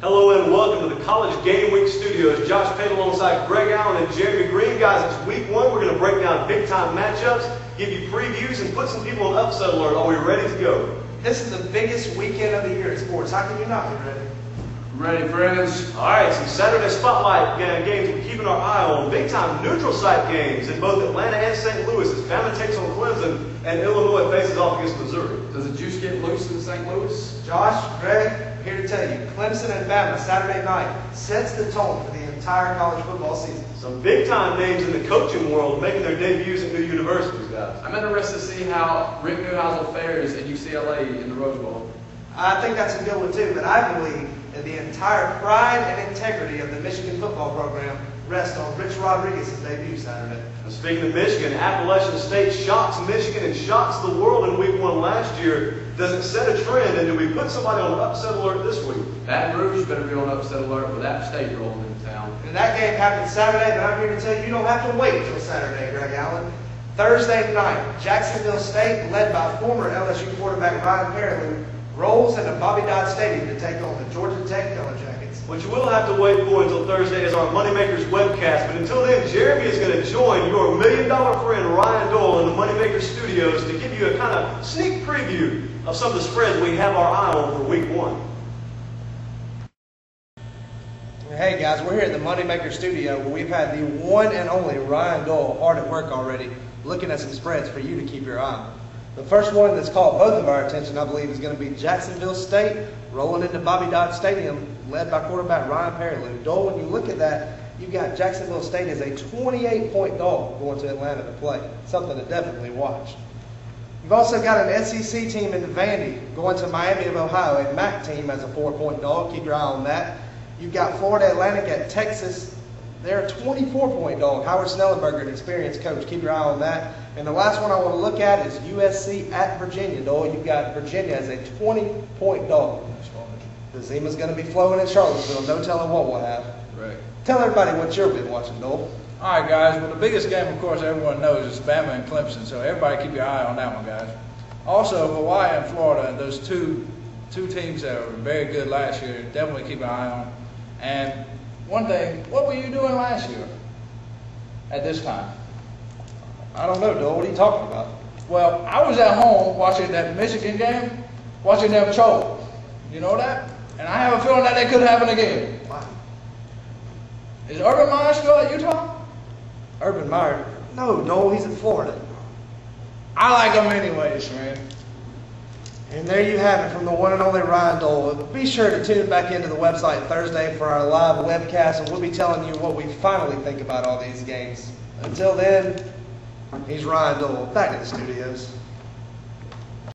Hello and welcome to the College Gameweek studios. Josh Payne alongside Greg Allen and Jeremy Green. Guys, it's week one. We're going to break down big-time matchups, give you previews, and put some people on upset alert. Are we ready to go? This is the biggest weekend of the year in sports. How can you not be ready? Ready, friends. All right, some Saturday spotlight games we're keeping our eye on. Big-time neutral site games in both Atlanta and St. Louis as Bama takes on Clemson and Illinois faces off against Missouri. Does the juice get loose in St. Louis? Josh, Greg, here to tell you, Clemson and Bama Saturday night sets the tone for the entire college football season. Some big-time names in the coaching world making their debuts at new universities, guys. I'm interested to see how Rick Neuheisel fares at UCLA in the Rose Bowl. I think that's a good one too, but I believe that the entire pride and integrity of the Michigan football program rests on Rich Rodriguez's debut Saturday. And speaking of Michigan, Appalachian State shocks Michigan and shocks the world in week one last year. Does it set a trend, and do we put somebody on upset alert this week? Baton Rouge better be on upset alert with App State rolling into town. And that game happens Saturday, but I'm here to tell you, you don't have to wait until Saturday, Greg Allen. Thursday night, Jacksonville State, led by former LSU quarterback Ryan Perrilloux, rolls into Bobby Dodd Stadium to take on the Georgia Tech Yellow Jackets. What you will have to wait for until Thursday is our Moneymakers webcast. But until then, Jeremy is going to join your million-dollar friend Ryan Dole in the Moneymakers studios to give you a kind of sneak preview of some of the spreads we have our eye on for week one. Hey guys, we're here at the Moneymaker studio where we've had the one and only Ryan Dole hard at work already, looking at some spreads for you to keep your eye on. The first one that's caught both of our attention, I believe, is going to be Jacksonville State rolling into Bobby Dodd Stadium, led by quarterback Ryan Perrilloux. Dole, when you look at that, you've got Jacksonville State as a 28-point dog going to Atlanta to play. Something to definitely watch. You've also got an SEC team in Vandy going to Miami of Ohio, a MAC team as a 4-point dog. Keep your eye on that. You've got Florida Atlantic at Texas. They're a 24-point dog. Howard Snellenberger, an experienced coach. Keep your eye on that. And the last one I want to look at is USC at Virginia. Dole, you've got Virginia as a 20-point dog. The Zima's going to be flowing in Charlottesville. No telling what we'll have. Right. Tell everybody what you've been watching, Dole. All right, guys. Well, the biggest game, of course, everyone knows is Bama and Clemson. So everybody keep your eye on that one, guys. Also, Hawaii and Florida, those two teams that were very good last year, definitely keep an eye on. And one thing, what were you doing last year at this time? I don't know, Dole. What are you talking about? Well, I was at home watching that Michigan game, watching them choke. You know that? And I have a feeling that could happen again. Wow. Is Urban Meyer still at Utah? Urban Meyer? No, Dole. He's in Florida. I like him anyways, man. And there you have it from the one and only Ryan Dole. Be sure to tune back into the website Thursday for our live webcast, and we'll be telling you what we finally think about all these games. Until then, he's Ryan Dole. Back to the studios.